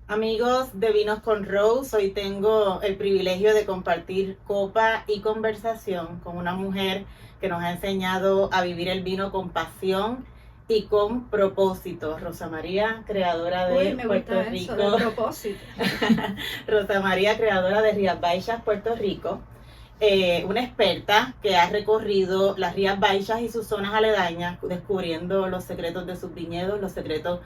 Amigos de Vinos con Rose, hoy tengo el privilegio de compartir copa y conversación con una mujer que nos ha enseñado a vivir el vino con pasión y con propósito. Rosa María, creadora de me Puerto gusta Rico. eso, de propósito. Rosa María, creadora de Rías Baixas, Puerto Rico. Una experta que ha recorrido las Rías Baixas y sus zonas aledañas, descubriendo los secretos de sus viñedos, los secretos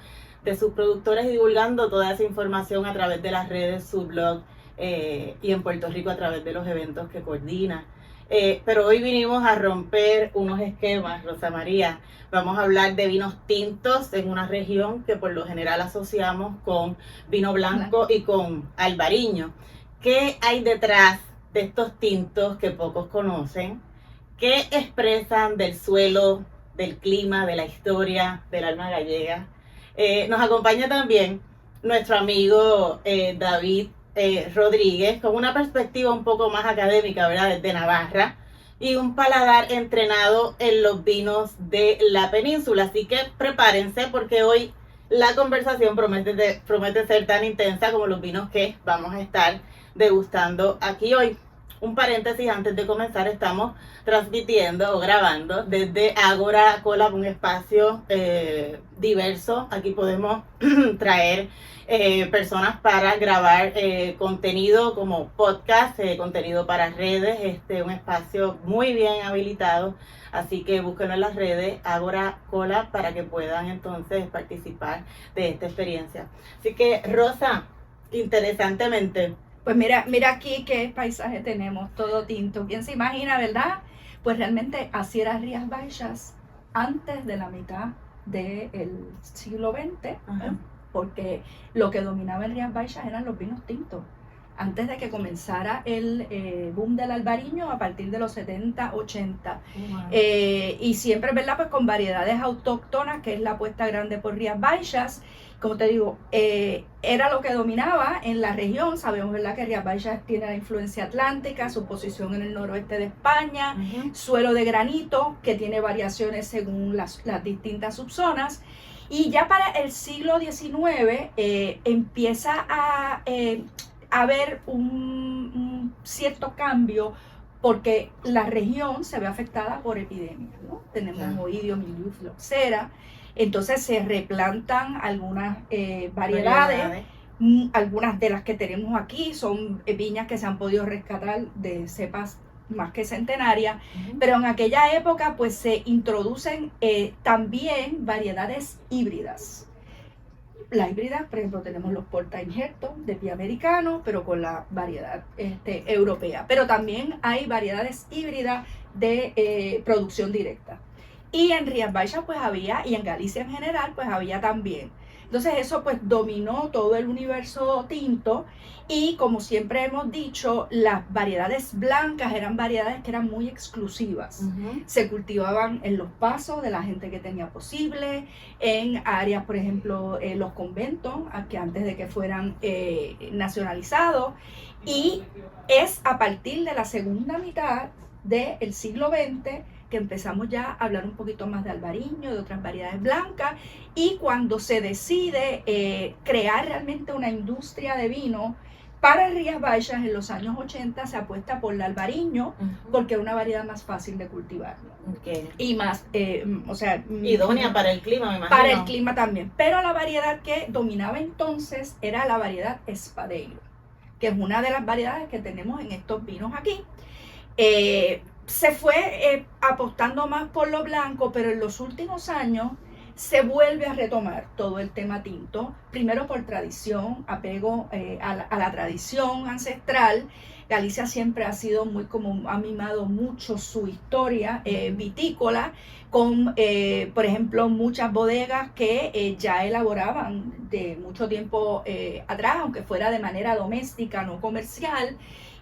de sus productores y divulgando toda esa información a través de las redes, su blog y en Puerto Rico a través de los eventos que coordina. Pero hoy vinimos a romper unos esquemas, Rosa María. Vamos a hablar de vinos tintos en una región que por lo general asociamos con vino blanco y con albariño. ¿Qué hay detrás de estos tintos que pocos conocen? ¿Qué expresan del suelo, del clima, de la historia, del alma gallega? Nos acompaña también nuestro amigo David Rodríguez, con una perspectiva un poco más académica, ¿verdad? Desde Navarra, y un paladar entrenado en los vinos de la península. Así que prepárense porque hoy la conversación promete ser tan intensa como los vinos que vamos a estar degustando aquí hoy. Un paréntesis antes de comenzar, estamos transmitiendo o grabando desde Ágora Colab, un espacio diverso. Aquí podemos traer personas para grabar contenido como podcast, contenido para redes, un espacio muy bien habilitado. Así que búsquenlo en las redes, Ágora Colab, para que puedan entonces participar de esta experiencia. Así que, Rosa, interesantemente, Pues mira aquí qué paisaje tenemos, todo tinto. ¿Quién se imagina, verdad? Pues realmente así eran Rías Baixas antes de la mitad del siglo XX, porque lo que dominaba en Rías Baixas eran los vinos tintos. Antes de que comenzara el boom del albariño a partir de los 70, 80. Y siempre, ¿verdad? Pues con variedades autóctonas, que es la apuesta grande por Rías Baixas. Como te digo, era lo que dominaba en la región. Sabemos, ¿verdad?, que Rías Baixas tiene la influencia atlántica, su posición en el noroeste de España, suelo de granito, que tiene variaciones según las distintas subzonas. Y ya para el siglo XIX empieza a haber un cierto cambio porque la región se ve afectada por epidemias, ¿no? Tenemos oidio, mildiu, floxera. Entonces se replantan algunas variedades. Algunas de las que tenemos aquí son viñas que se han podido rescatar de cepas más que centenarias, pero en aquella época pues se introducen también variedades híbridas. Las híbridas, por ejemplo, tenemos los porta injertos de pie americano, pero con la variedad europea. Pero también hay variedades híbridas de producción directa. Y en Rías Baixas pues había, y en Galicia en general pues había también. Entonces eso pues dominó todo el universo tinto y como siempre hemos dicho, las variedades blancas eran variedades que eran muy exclusivas. Se cultivaban en los pasos de la gente que tenía posible, en áreas, por ejemplo, los conventos, que antes de que fueran nacionalizados. Y es a partir de la segunda mitad del siglo XX que empezamos ya a hablar un poquito más de albariño, de otras variedades blancas, y cuando se decide crear realmente una industria de vino para Rías Baixas en los años 80 se apuesta por el albariño porque es una variedad más fácil de cultivar. Y más, idónea para el clima, me imagino. Para el clima también. Pero la variedad que dominaba entonces era la variedad Espadeiro, que es una de las variedades que tenemos en estos vinos aquí. Se fue apostando más por lo blanco, pero en los últimos años se vuelve a retomar todo el tema tinto, primero por tradición, apego a la tradición ancestral. Galicia siempre ha sido ha mimado mucho su historia vitícola, con, por ejemplo, muchas bodegas que ya elaboraban de mucho tiempo atrás, aunque fuera de manera doméstica, no comercial.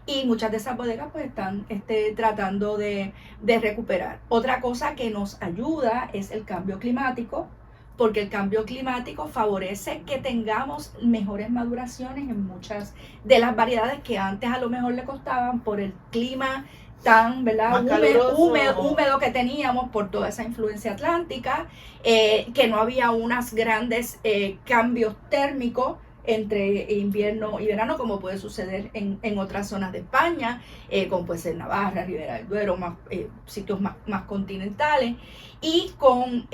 Y muchas de esas bodegas pues están tratando de recuperar. Otra cosa que nos ayuda es el cambio climático, porque el cambio climático favorece que tengamos mejores maduraciones en muchas de las variedades que antes a lo mejor le costaban por el clima tan, ¿verdad?, húmedo que teníamos por toda esa influencia atlántica, que no había unos grandes cambios térmicos entre invierno y verano, como puede suceder en otras zonas de España, como puede ser Navarra, Ribera del Duero, sitios más continentales, y con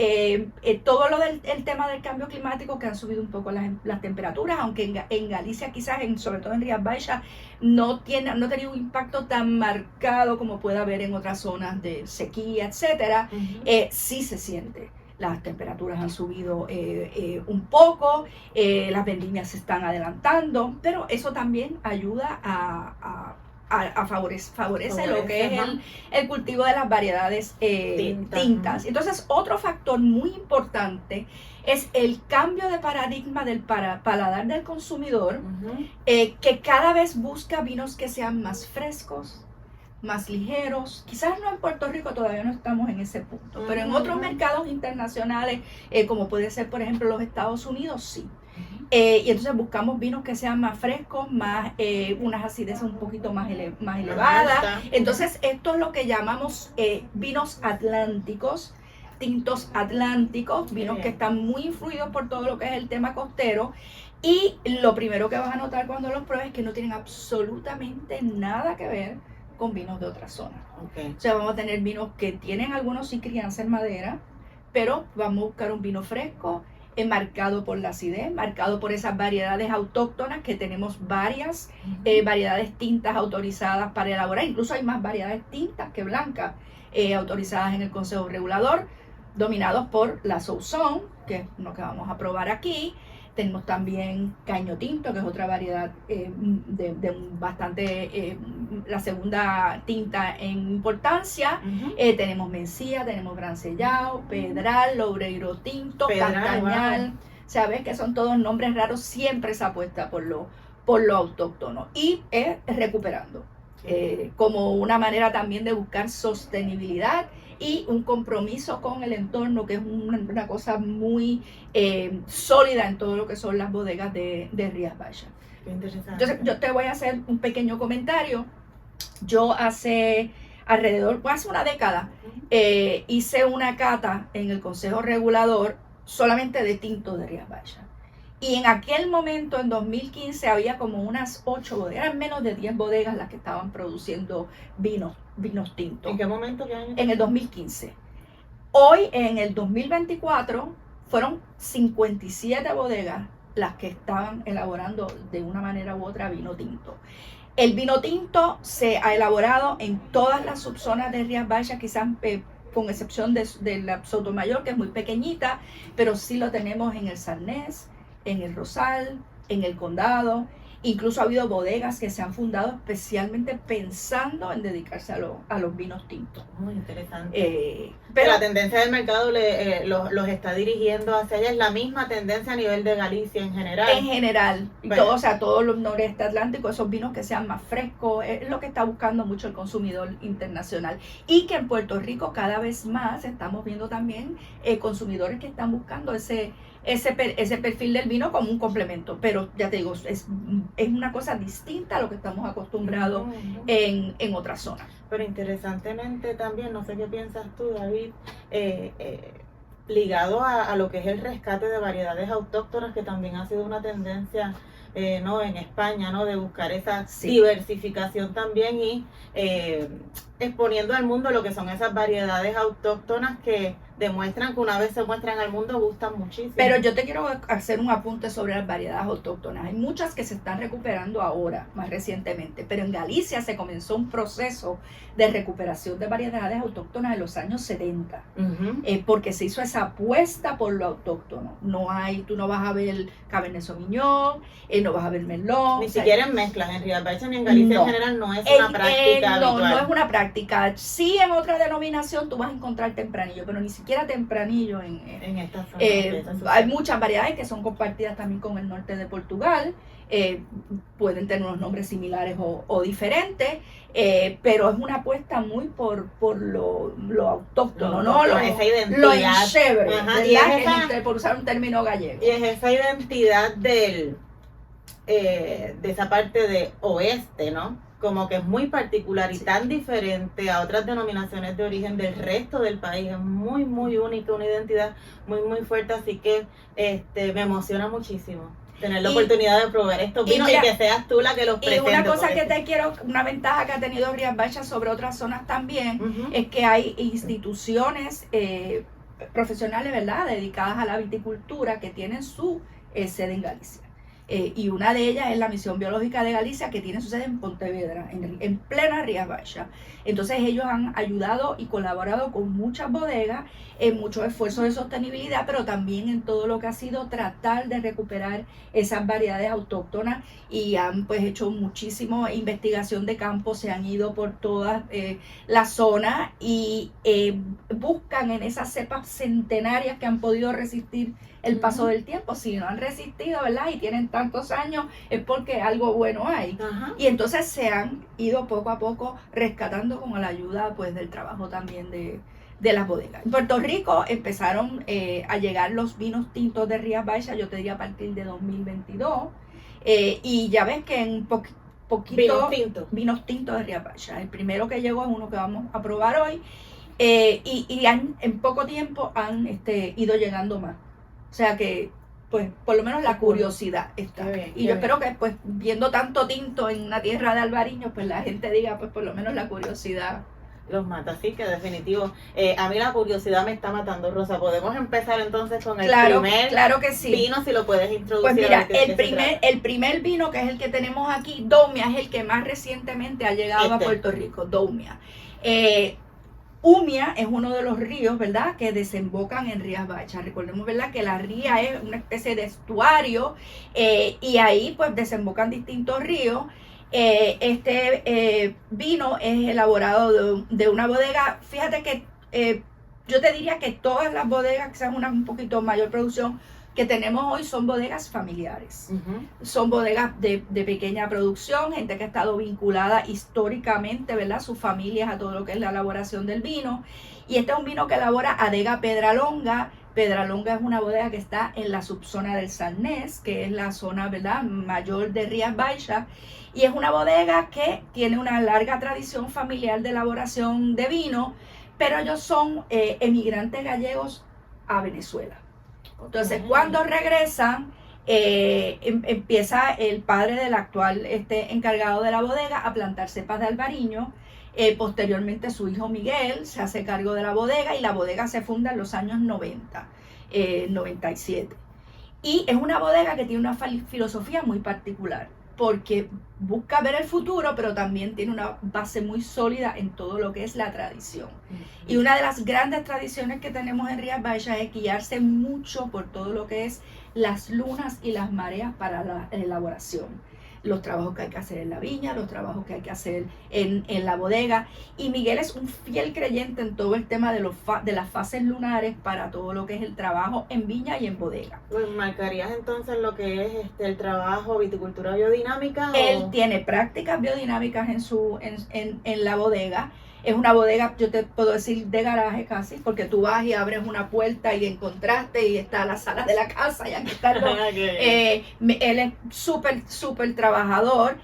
todo lo del el tema del cambio climático, que han subido un poco las temperaturas, aunque en Galicia quizás, sobre todo en Rías Baixas, no ha tenido un impacto tan marcado como puede haber en otras zonas de sequía, etcétera. Sí se siente. Las temperaturas han subido un poco, las vendimias se están adelantando, pero eso también ayuda favorece lo que es el cultivo de las variedades tintas. Entonces, otro factor muy importante es el cambio de paradigma del paladar del consumidor, que cada vez busca vinos que sean más frescos, más ligeros. Quizás no en Puerto Rico, todavía no estamos en ese punto, pero en otros mercados internacionales, como puede ser por ejemplo los Estados Unidos, sí. Y entonces buscamos vinos que sean más frescos, más unas acideces un poquito más elevadas. Entonces esto es lo que llamamos vinos atlánticos, tintos atlánticos, vinos que están muy influidos por todo lo que es el tema costero. Y lo primero que vas a notar cuando los pruebes es que no tienen absolutamente nada que ver con vinos de otras zonas. O sea, vamos a tener vinos que tienen algunos sí crianza en madera, pero vamos a buscar un vino fresco, marcado por la acidez, marcado por esas variedades autóctonas, que tenemos varias variedades tintas autorizadas para elaborar. Incluso hay más variedades tintas que blancas autorizadas en el Consejo Regulador, dominados por la Sousson, que es lo que vamos a probar aquí. Tenemos también Caño Tinto, que es otra variedad de bastante, la segunda tinta en importancia. Tenemos Mencía, tenemos Gran Sellao, Pedral, Loureiro Tinto, Castañal. Sabes que son todos nombres raros, siempre se apuesta por lo autóctono. Y recuperando, como una manera también de buscar sostenibilidad y un compromiso con el entorno, que es una cosa muy sólida en todo lo que son las bodegas de Rías Baixas. Entonces, yo te voy a hacer un pequeño comentario. Yo hace una década, hice una cata en el Consejo Regulador solamente de tintos de Rías Baixas. Y en aquel momento, en 2015, había como unas 8 bodegas, eran menos de 10 bodegas las que estaban produciendo vinos tintos. ¿En qué momento? ¿Qué año? En el 2015. Hoy, en el 2024, fueron 57 bodegas las que estaban elaborando de una manera u otra vino tinto. El vino tinto se ha elaborado en todas las subzonas de Rías Baixas, quizás con excepción de la Sotomayor, que es muy pequeñita, pero sí lo tenemos en el Sarnés, en el Rosal, en el Condado. Incluso ha habido bodegas que se han fundado especialmente pensando en dedicarse a los vinos tintos. Muy interesante. Pero la tendencia del mercado los está dirigiendo hacia allá. ¿Es la misma tendencia a nivel de Galicia en general? En general. Bueno. Todo los noreste atlántico, esos vinos que sean más frescos, es lo que está buscando mucho el consumidor internacional. Y que en Puerto Rico cada vez más estamos viendo también consumidores que están buscando ese perfil del vino como un complemento, pero ya te digo, es una cosa distinta a lo que estamos acostumbrados en otras zonas. Pero interesantemente también, no sé qué piensas tú, David, ligado a lo que es el rescate de variedades autóctonas, que también ha sido una tendencia en España, de buscar esa diversificación también y exponiendo al mundo lo que son esas variedades autóctonas que demuestran que una vez se muestran al mundo gustan muchísimo. Pero yo te quiero hacer un apunte sobre las variedades autóctonas. Hay muchas que se están recuperando ahora, más recientemente, pero en Galicia se comenzó un proceso de recuperación de variedades autóctonas en los años 70, porque se hizo esa apuesta por lo autóctono. Tú no vas a ver Cabernet Sauvignon, no vas a ver Merlot. Ni siquiera en mezclas, en Rías Baixas ni en Galicia en general no es una práctica habitual. No es una práctica. Sí, en otra denominación tú vas a encontrar tempranillo, pero ni siquiera tempranillo en esta zona. Hay muchas variedades que son compartidas también con el norte de Portugal. Pueden tener unos nombres similares o diferentes, pero es una apuesta muy por lo autóctono, esa identidad. Lo enchebre, por usar un término gallego. Y es esa identidad de esa parte de oeste, ¿no? Como que es muy particular y tan diferente a otras denominaciones de origen del resto del país. Es muy, muy única, una identidad muy, muy fuerte, así que me emociona muchísimo. Tener la oportunidad de probar estos vinos y que seas tú la que los presente. Y una cosa una ventaja que ha tenido Rías Baixas sobre otras zonas también, es que hay instituciones profesionales, ¿verdad?, dedicadas a la viticultura que tienen su sede en Galicia. Y una de ellas es la Misión Biológica de Galicia, que tiene su sede en Pontevedra, en plena Rías Baixas. Entonces ellos han ayudado y colaborado con muchas bodegas en muchos esfuerzos de sostenibilidad, pero también en todo lo que ha sido tratar de recuperar esas variedades autóctonas, y han pues hecho muchísima investigación de campo, se han ido por todas las zonas y buscan en esas cepas centenarias que han podido resistir el paso del tiempo. Si no han resistido, ¿verdad?, y tienen tantos años, es porque algo bueno hay. Y entonces se han ido poco a poco rescatando con la ayuda pues del trabajo también de las bodegas. En Puerto Rico empezaron a llegar los vinos tintos de Rías Baixas, yo te diría a partir de 2022, y ya ves que en poquito vinos tintos de Rías Baixas. El primero que llegó es uno que vamos a probar hoy, y en poco tiempo han ido llegando más. O sea que, pues, por lo menos la curiosidad está. Y yo espero que, pues, viendo tanto tinto en una tierra de albariños, pues la gente diga, pues, por lo menos la curiosidad los mata. Así que definitivo, a mí la curiosidad me está matando, Rosa. Podemos empezar entonces con el primer que sí. vino, si lo puedes introducir. Pues mira, el primer vino, que es el que tenemos aquí, Doumia, es el que más recientemente ha llegado a Puerto Rico, Doumia. Umia es uno de los ríos, ¿verdad?, que desembocan en Rías Baixas. Recordemos, ¿verdad?, que la ría es una especie de estuario, y ahí pues desembocan distintos ríos. Este vino es elaborado de una bodega. Fíjate que yo te diría que todas las bodegas que sean un poquito mayor producción que tenemos hoy son bodegas familiares. Son bodegas de pequeña producción, gente que ha estado vinculada históricamente, ¿verdad?, sus familias, a todo lo que es la elaboración del vino. Y este es un vino que elabora Adega Pedralonga. Pedralonga es una bodega que está en la subzona del Salnés, que es la zona, ¿verdad?, mayor de Rías Baixas. Y es una bodega que tiene una larga tradición familiar de elaboración de vino, pero ellos son emigrantes gallegos a Venezuela. Entonces, cuando regresan, empieza el padre del actual encargado de la bodega a plantar cepas de albariño. Posteriormente su hijo Miguel se hace cargo de la bodega, y la bodega se funda en los años 90, 97. Y es una bodega que tiene una filosofía muy particular, porque busca ver el futuro, pero también tiene una base muy sólida en todo lo que es la tradición. Y una de las grandes tradiciones que tenemos en Rías Baixas es guiarse mucho por todo lo que es las lunas y las mareas para la elaboración. Los trabajos que hay que hacer en la viña, los trabajos que hay que hacer en la bodega. Y Miguel es un fiel creyente en todo el tema de las fases lunares para todo lo que es el trabajo en viña y en bodega. Pues, ¿marcarías entonces lo que es el trabajo viticultura biodinámica? Él tiene prácticas biodinámicas en la bodega. Es una bodega, yo te puedo decir, de garaje casi, porque tú vas y abres una puerta y encontraste y está la sala de la casa y aquí está. Él es súper trabajador.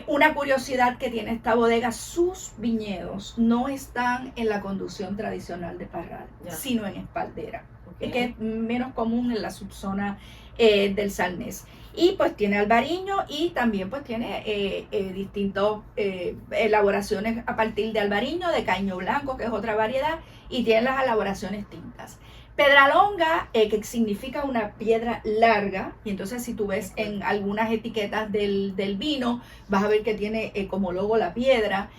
Una curiosidad que tiene esta bodega, sus viñedos no están en la conducción tradicional de Parral, sino en espaldera, que es menos común en la subzona del Salnés. Y pues tiene albariño, y también pues tiene distintas elaboraciones a partir de albariño, de caño blanco, que es otra variedad, y tiene las elaboraciones tintas. Pedralonga, que significa una piedra larga, y entonces si tú ves en algunas etiquetas del vino, vas a ver que tiene como logo la piedra.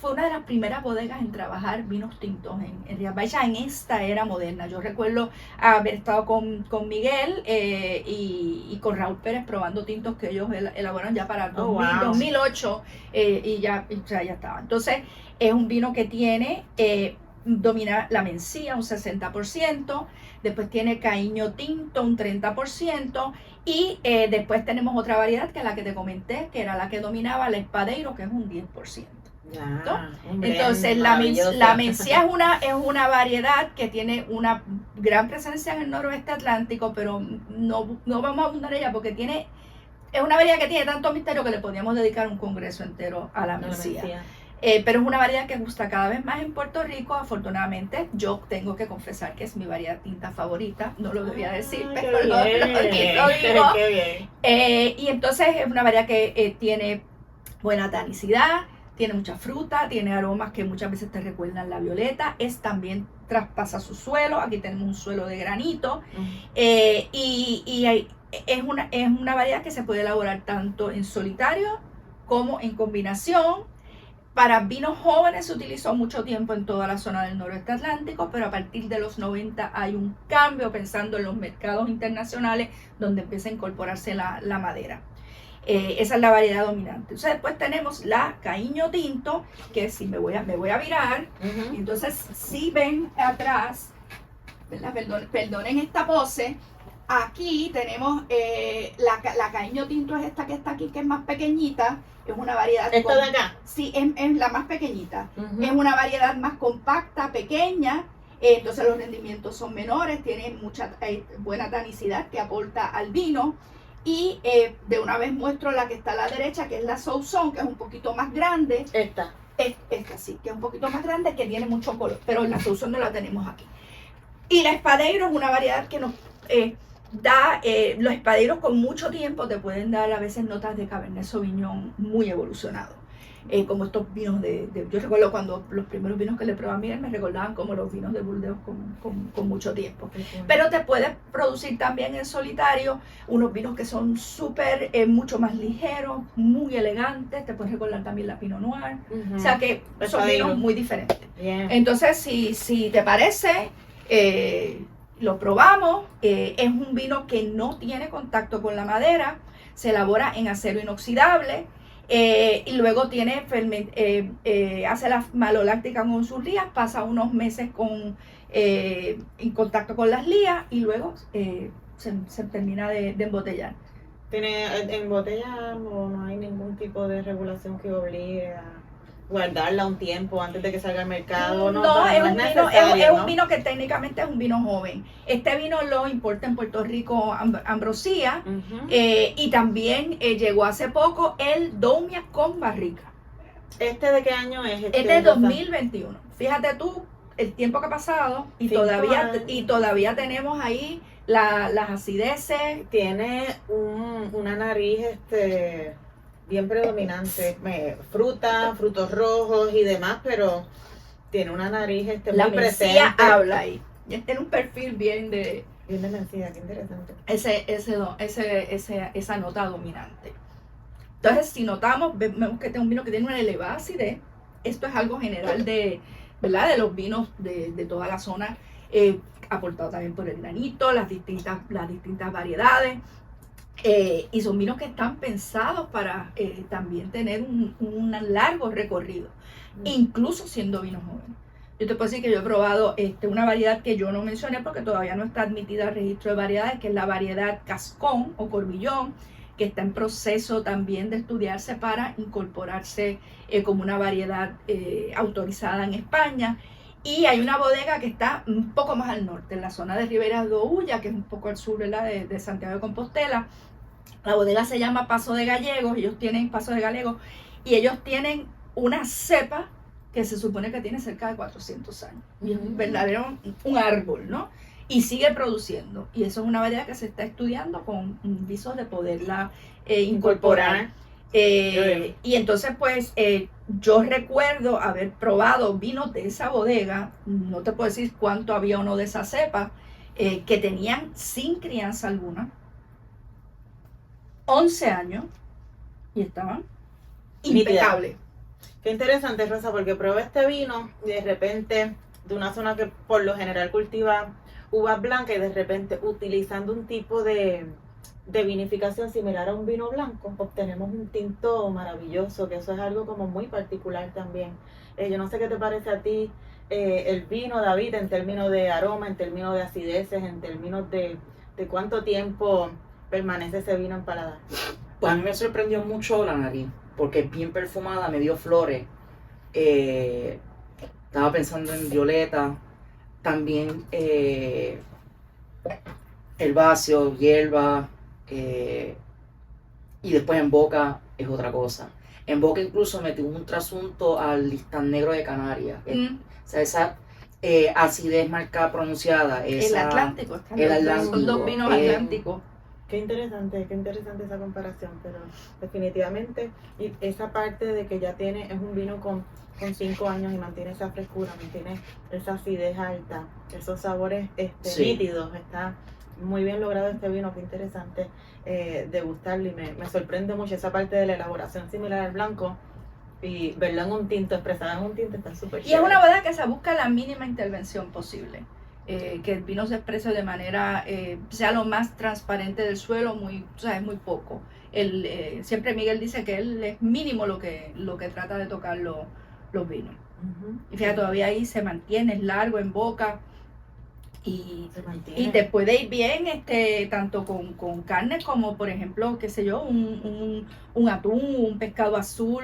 Fue una de las primeras bodegas en trabajar vinos tintos en Rías Baixas en esta era moderna. Yo recuerdo haber estado con Miguel y con Raúl Pérez probando tintos que ellos elaboraron ya para 2008, y ya estaba. Entonces es un vino que tiene, domina la mencía un 60%, después tiene caíño tinto un 30%, y después tenemos otra variedad que es la que te comenté, que era la que dominaba, la espadeiro, que es un 10%. Entonces la mencía es una variedad que tiene una gran presencia en el noroeste atlántico, pero no vamos a abundar en ella porque es una variedad que tiene tanto misterio que le podríamos dedicar un congreso entero a la mencía. pero es una variedad que gusta cada vez más en Puerto Rico. Afortunadamente, yo tengo que confesar que es mi variedad tinta favorita, no lo debía decir, pero lo digo. Qué bien. Y entonces es una variedad que tiene buena tanicidad, tiene mucha fruta, tiene aromas que muchas veces te recuerdan la violeta, también traspasa su suelo, aquí tenemos un suelo de granito, y es una variedad que se puede elaborar tanto en solitario como en combinación. Para vinos jóvenes se utilizó mucho tiempo en toda la zona del noroeste atlántico, pero a partir de los 90 hay un cambio pensando en los mercados internacionales donde empieza a incorporarse la madera. Esa es la variedad dominante. Entonces después tenemos la Caíño Tinto, que si me voy a virar, entonces si ven atrás, ¿verdad? Perdonen esta pose, aquí tenemos la Caíño Tinto, es esta que está aquí, que es más pequeñita, es una variedad... ¿Esta de acá? Sí, es la más pequeñita, es una variedad más compacta, pequeña, entonces los rendimientos son menores, tiene mucha buena tanicidad que aporta al vino. Y de una vez muestro la que está a la derecha, que es la Sauzón, que es un poquito más grande. Esta Sí, que es un poquito más grande, que tiene mucho color, pero la Sauzón no la tenemos aquí. Y la Espadeiro es una variedad que nos da, los Espadeiros con mucho tiempo te pueden dar a veces notas de Cabernet Sauvignon muy evolucionado. Como estos vinos yo recuerdo cuando los primeros vinos que le probé a Miguel me recordaban como los vinos de Burdeos con mucho tiempo. Pero te puedes producir también en solitario unos vinos que son súper, mucho más ligeros, muy elegantes, te puedes recordar también la Pinot Noir, o sea que son vinos muy diferentes. Entonces, si te parece, lo probamos. Es un vino que no tiene contacto con la madera, se elabora en acero inoxidable. Y luego tiene hace la maloláctica con sus lías, pasa unos meses en contacto con las lías y luego se termina de embotellar. ¿En botella no hay ningún tipo de regulación que obligue a guardarla un tiempo antes de que salga al mercado? No, es un vino que técnicamente es un vino joven. Este vino lo importa en Puerto Rico Ambrosía, y también llegó hace poco el Domia con barrica. ¿Este de qué año es? Este es 2021. Fíjate tú el tiempo que ha pasado y todavía tenemos ahí las acideces. Tiene una nariz bien predominante, frutos rojos y demás, pero tiene una nariz muy presente. La mencía habla ahí. Tiene un perfil bien de mencía, qué interesante. Esa nota dominante. Entonces, si notamos, vemos que es un vino que tiene una elevada acidez. Esto es algo general ¿verdad? De los vinos de toda la zona, aportado también por el granito, las distintas variedades. Y son vinos que están pensados para también tener un largo recorrido, incluso siendo vinos jóvenes. Yo te puedo decir que yo he probado una variedad que yo no mencioné porque todavía no está admitida al registro de variedades, que es la variedad Gascón o Corbillón, que está en proceso también de estudiarse para incorporarse como una variedad autorizada en España. Y hay una bodega que está un poco más al norte, en la zona de Riberas de Ulla, que es un poco al sur, ¿verdad? de Santiago de Compostela. La bodega se llama Paso de Gallegos, Paso de Gallegos, y ellos tienen una cepa que se supone que tiene cerca de 400 años. Y es un verdadero un árbol, ¿no? Y sigue produciendo. Y eso es una variedad que se está estudiando con visos de poderla incorporar. Y entonces, pues, yo recuerdo haber probado vinos de esa bodega, no te puedo decir cuánto había uno de esa cepa, que tenían sin crianza alguna, 11 años, y estaban impecables. Qué interesante, Rosa, porque probé este vino y de repente de una zona que por lo general cultiva uvas blancas y de repente utilizando un tipo de vinificación similar a un vino blanco, obtenemos un tinto maravilloso, que eso es algo como muy particular también. Yo no sé qué te parece a ti el vino, David, en términos de aroma, en términos de acideces, en términos de cuánto tiempo permanece ese vino en paladar. Pues a mí me sorprendió mucho la nariz, porque es bien perfumada, me dio flores. Estaba pensando en violeta, también herbáceo, hierba, y después en boca es otra cosa. En boca incluso me tuvo un trasunto al listán negro de Canarias. O sea, esa acidez marcada pronunciada. El Esa, Atlántico, el Atlántico. son dos vinos atlánticos. Qué interesante esa comparación, pero definitivamente y esa parte de que ya es un vino con 5 años y mantiene esa frescura, mantiene esa acidez alta, esos sabores Sí. nítidos, está muy bien logrado este vino, qué interesante degustarlo y me sorprende mucho esa parte de la elaboración similar al blanco y verlo en un tinto, expresado en un tinto, está súper Y es una bodega que se busca la mínima intervención posible. Que el vino se exprese de manera, sea lo más transparente del suelo, es muy poco. Siempre Miguel dice que él es mínimo lo que trata de tocar los vinos. Y fíjate, todavía ahí se mantiene, es largo en boca y te puede ir bien tanto con carne como, por ejemplo, qué sé yo, un atún, un pescado azul,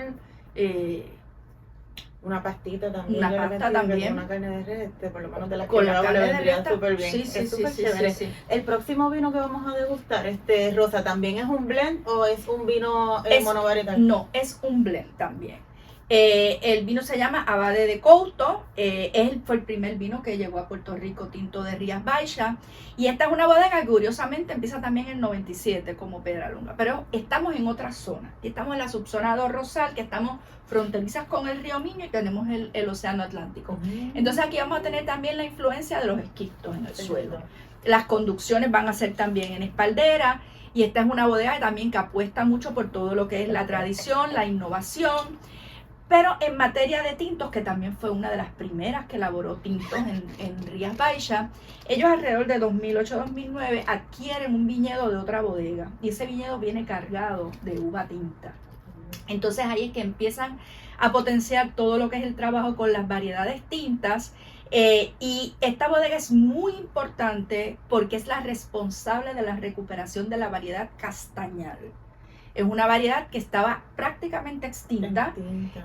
una pastita también. Una pasta también. Una carne de res, por lo menos de la con que la yo hago, carne le de vendría res. súper bien. Sí, Es súper chévere. sí. El próximo vino que vamos a degustar, Rosa, ¿también es un blend o es un vino monovarietal? No, es un blend también. El vino se llama Abade de Couto, fue el primer vino que llegó a Puerto Rico, tinto de Rías Baixas, y esta es una bodega que curiosamente empieza también en el 97 como Pedralunga, pero estamos en otra zona, estamos en la subzona de Rosal, que estamos fronterizas con el río Miño y tenemos el océano Atlántico. Entonces aquí vamos a tener también la influencia de los esquistos en el suelo. Las conducciones van a ser también en espaldera, y esta es una bodega también que apuesta mucho por todo lo que es la tradición, la innovación. Pero en materia de tintos, que también fue una de las primeras que elaboró tintos en Rías Baixas, ellos alrededor de 2008-2009 adquieren un viñedo de otra bodega y ese viñedo viene cargado de uva tinta. Entonces ahí es que empiezan a potenciar todo lo que es el trabajo con las variedades tintas, y esta bodega es muy importante porque es la responsable de la recuperación de la variedad castañal. Es una variedad que estaba prácticamente extinta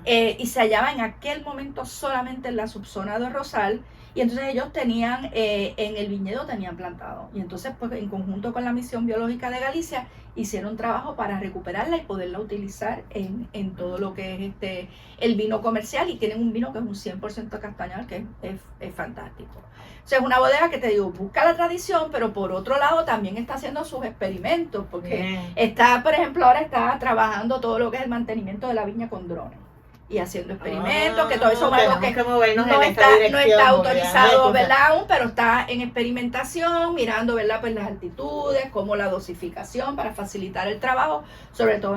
y se hallaba en aquel momento solamente en la subzona de Rosal, y entonces ellos tenían en el viñedo tenían plantado, y entonces pues en conjunto con la Misión Biológica de Galicia hicieron trabajo para recuperarla y poderla utilizar en todo lo que es el vino comercial, y tienen un vino que es un 100% castañal que es fantástico. O sea, es una bodega que te digo, busca la tradición, pero por otro lado también está haciendo sus experimentos, porque por ejemplo, ahora está trabajando todo lo que es el mantenimiento de la viña con drones y haciendo experimentos, que todo eso es algo que no está autorizado, ¿verdad? Aún, pero está en experimentación, mirando, ¿verdad? Pues las altitudes, como la dosificación para facilitar el trabajo, sobre todo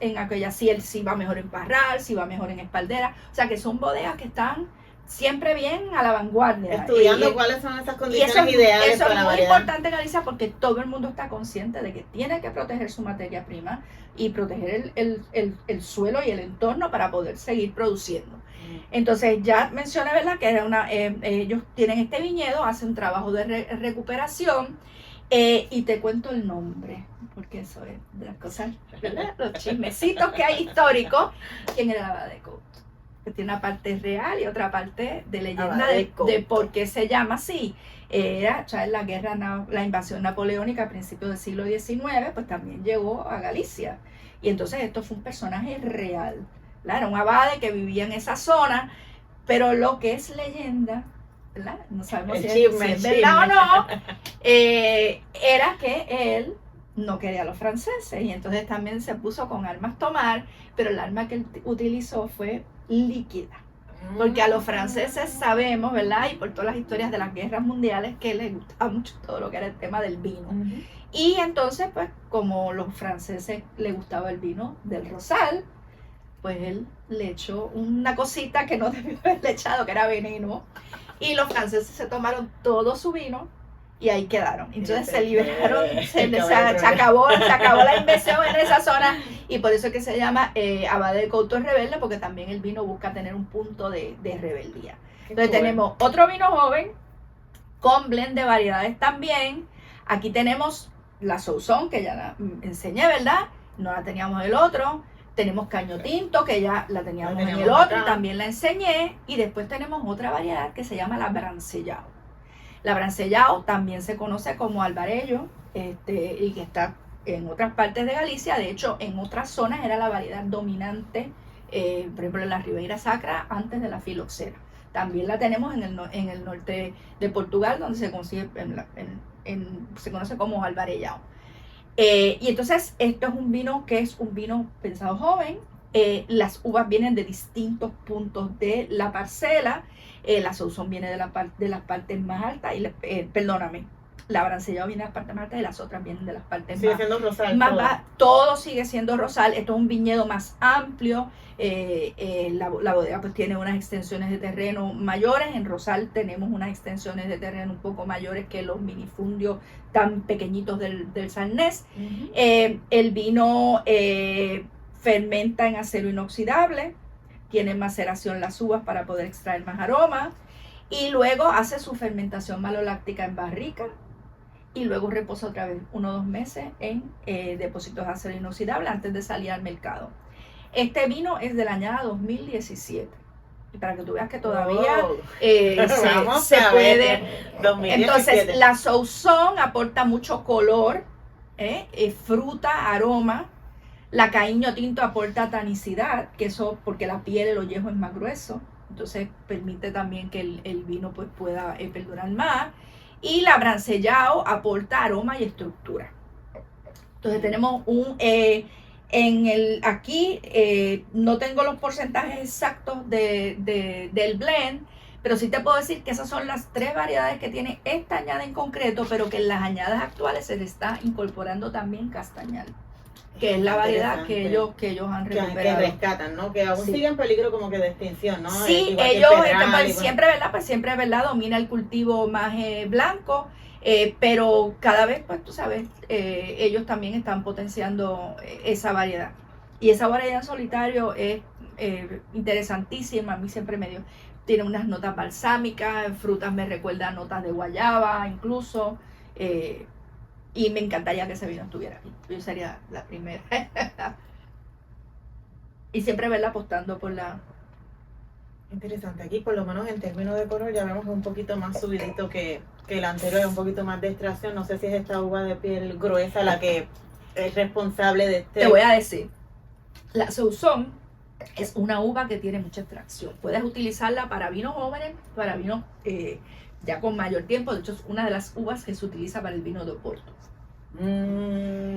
en aquellas si va mejor en parral, si va mejor en espaldera. O sea, que son bodegas que están siempre bien a la vanguardia. Estudiando cuáles son esas condiciones ideales eso para la es muy variedad. importante, Galicia, porque todo el mundo está consciente de que tiene que proteger su materia prima y proteger el suelo y el entorno para poder seguir produciendo. Entonces ya mencioné, ¿verdad?, que ellos tienen este viñedo, hacen un trabajo de recuperación, y te cuento el nombre, porque eso es de las cosas, ¿verdad?, los chismecitos que hay históricos. ¿Quién era la Abade de Couto? Que tiene una parte real y otra parte de leyenda de por qué se llama así. Era ya en la invasión napoleónica a principios del siglo XIX, pues también llegó a Galicia. Y entonces esto fue un personaje real. Era un abade que vivía en esa zona, pero lo que es leyenda, ¿verdad?, no sabemos si es verdad o no, era que él no quería a los franceses, y entonces también se puso con armas tomar, pero el arma que él utilizó fue líquida, porque a los franceses sabemos, ¿verdad?, y por todas las historias de las guerras mundiales, que les gustaba mucho todo lo que era el tema del vino. Y entonces, pues, como los franceses les gustaba el vino del Rosal, pues él le echó una cosita que no debió haberle echado, que era veneno, y los franceses se tomaron todo su vino y ahí quedaron. Entonces se liberaron, se acabó la inversión en esa zona, y por eso es que se llama Abade de Couto Rebelde, porque también el vino busca tener un punto de rebeldía. Entonces tenemos otro vino joven con blend de variedades también. Aquí tenemos la Sousson, que ya la enseñé, ¿verdad? No la teníamos el otro. Tenemos Caño Tinto, que ya la teníamos en el otro y también la enseñé. Y después tenemos otra variedad que se llama la Brancellao. La Brancellao también se conoce como Albarello, y que está en otras partes de Galicia. De hecho, en otras zonas era la variedad dominante, por ejemplo en la Ribeira Sacra, antes de la filoxera. También la tenemos en el norte de Portugal, donde se consigue se conoce como alvarellao. Y entonces esto es un vino que es un vino pensado joven. Las uvas vienen de distintos puntos de la parcela. La Sauzón viene de las partes más altas, la Brancellao viene de las partes más altas y las otras vienen de las partes sigue siendo rosal, más bajas. Todo sigue siendo rosal. Esto es un viñedo más amplio. La bodega pues tiene unas extensiones de terreno mayores. En Rosal tenemos unas extensiones de terreno un poco mayores que los minifundios tan pequeñitos del Sarnés. Uh-huh. El vino fermenta en acero inoxidable, tiene maceración las uvas para poder extraer más aroma, y luego hace su fermentación maloláctica en barrica, y luego reposa otra vez 1 o 2 meses en depósitos de acero inoxidable antes de salir al mercado. Este vino es de la añada 2017. Y para que tú veas que todavía se puede. 2017. Entonces, la Sauzón aporta mucho color, fruta, aroma. La Caíño Tinto aporta tanicidad, que eso porque la piel, el ollejo es más grueso. Entonces, permite también que el vino pues, pueda perdurar más. Y la Brancellao aporta aroma y estructura. Entonces, tenemos aquí no tengo los porcentajes exactos del blend, pero sí te puedo decir que esas son las 3 variedades que tiene esta añada en concreto, pero que en las añadas actuales se le está incorporando también castañal, que es la variedad que ellos han recuperado. Que rescatan, ¿no? Que aún sigue en peligro como que de extinción, ¿no? Sí, ellos siempre, ¿verdad? Domina el cultivo más blanco. Pero cada vez, pues tú sabes, ellos también están potenciando esa variedad. Y esa variedad en solitario es interesantísima. A mí siempre tiene unas notas balsámicas, en frutas me recuerda notas de guayaba incluso. Y me encantaría que ese vino estuviera aquí. Yo sería la primera. Y siempre verla apostando por la... Interesante, aquí por lo menos en términos de color ya vemos un poquito más subidito que el anterior, es un poquito más de extracción. No sé si es esta uva de piel gruesa la que es responsable de este. Te voy a decir, la Sauzón es una uva que tiene mucha extracción. Puedes utilizarla para vinos jóvenes, para vinos ya con mayor tiempo. De hecho, es una de las uvas que se utiliza para el vino de Oporto.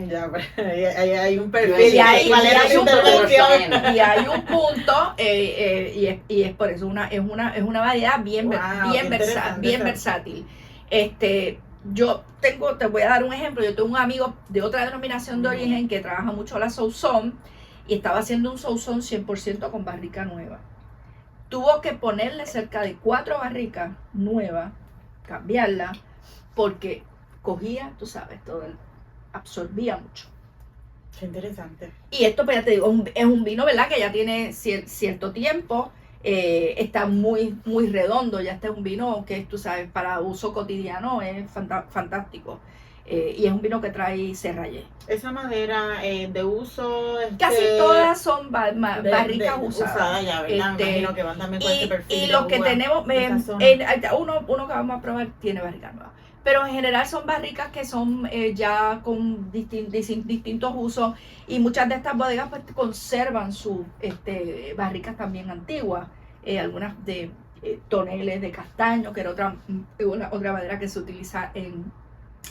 Ya, hay un perfil. Y hay un punto, y es por eso es una variedad bien versátil. Yo te voy a dar un ejemplo. Yo tengo un amigo de otra denominación de origen que trabaja mucho la Sauzón y estaba haciendo un Sauzón 100% con barrica nueva. Tuvo que ponerle cerca de 4 barricas nuevas, cambiarla, porque cogía, tú sabes, absorbía mucho. Qué interesante. Y esto, pues ya te digo, es un vino, ¿verdad? Que ya tiene cierto tiempo, está muy, muy redondo, ya este es un vino que, tú sabes, para uso cotidiano es fantástico. Y es un vino que trae serrallé. Esa madera de uso... Casi todas son barricas usadas. Ya, ¿verdad? Me imagino que van también con ese perfil. Y los que tenemos, uno que vamos a probar tiene barrica nueva. Pero en general son barricas que son ya con distintos usos, y muchas de estas bodegas pues conservan sus barricas también antiguas, algunas de toneles de castaño, que era otra madera que se utiliza en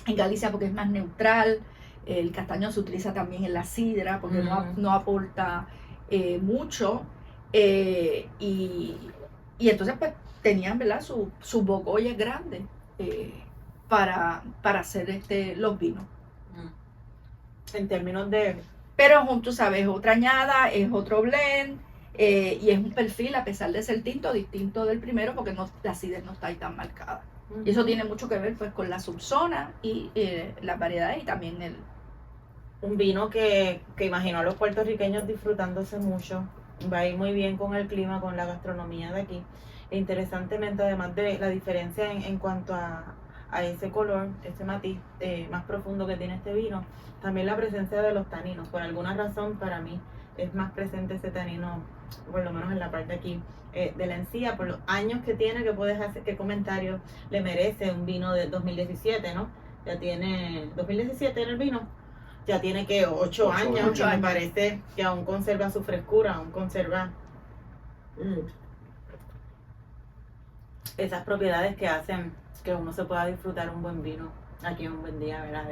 Galicia porque es más neutral. El castaño se utiliza también en la sidra porque no aporta mucho, y entonces pues tenían, ¿verdad?, sus bogoyes grandes para hacer los vinos. En términos de... Pero tú sabes, es otra añada, es otro blend, y es un perfil, a pesar de ser tinto, distinto del primero, porque la acidez no está ahí tan marcada. Y eso tiene mucho que ver pues con la subzona y las variedades, y también un vino que imagino a los puertorriqueños disfrutándose mucho. Va a ir muy bien con el clima, con la gastronomía de aquí. E interesantemente, además de la diferencia en cuanto a ese color, ese matiz más profundo que tiene este vino, también la presencia de los taninos. Por alguna razón, para mí es más presente ese tanino, por lo menos en la parte aquí de la encía, por los años que tiene. Que puedes hacer, qué comentario le merece un vino de 2017, ¿no? Ya tiene 2017 en el vino. ya tiene que 8 años, ocho y me años. parece que aún conserva su frescura, aún conserva esas propiedades que hacen que uno se pueda disfrutar un buen vino aquí en un buen día, ¿verdad?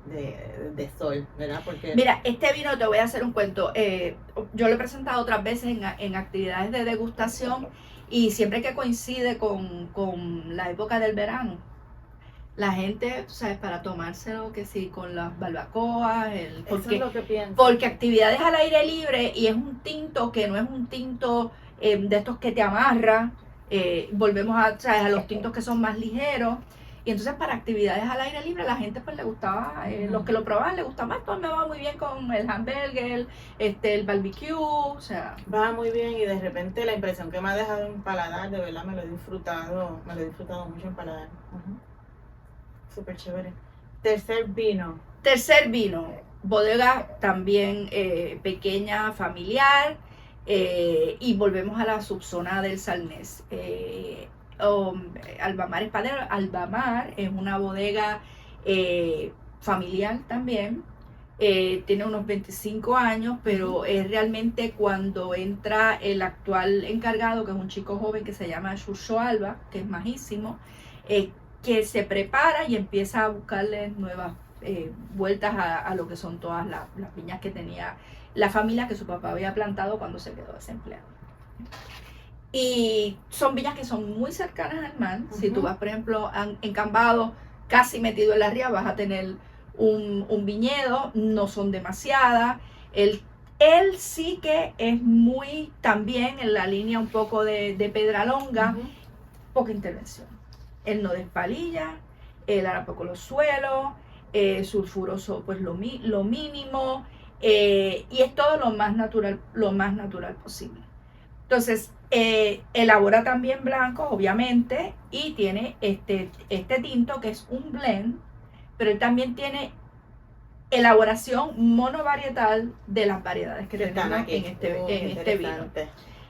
De sol, ¿verdad? Porque Mira, este vino te voy a hacer un cuento. Yo lo he presentado otras veces en actividades de degustación y siempre que coincide con la época del verano, la gente, tú sabes, para tomárselo, que sí, con las barbacoas, eso es lo que pienso. porque actividades al aire libre y es un tinto que no es un tinto de estos que te amarra. Volvemos a los tintos que son más ligeros. Y entonces para actividades al aire libre la gente pues le gustaba, los que lo probaban le gustaba más, todo me va muy bien con el hamburger, el barbecue, o sea. Va muy bien y de repente la impresión que me ha dejado en paladar, de verdad me lo he disfrutado mucho en paladar. Súper chévere. Tercer vino, bodega también pequeña, familiar, y volvemos a la subzona del Salnés. Albamar Espadero. Albamar es una bodega familiar también, tiene unos 25 años, pero es realmente cuando entra el actual encargado, que es un chico joven que se llama Xurxo Alba, que es majísimo, que se prepara y empieza a buscarle nuevas vueltas a lo que son todas las viñas que tenía la familia que su papá había plantado cuando se quedó desempleado. Y son viñas que son muy cercanas al mar. Si tú vas, por ejemplo, en Cambado, casi metido en la ría, vas a tener un viñedo, no son demasiadas. Él sí que es muy también en la línea un poco de Pedralonga, poca intervención. Él no despalilla, él hará poco los suelos, sulfuroso pues lo mínimo, y es todo lo más natural posible. Entonces, elabora también blancos, obviamente, y tiene este tinto que es un blend, pero él también tiene elaboración monovarietal de las variedades que tenemos aquí en este vino. interesante.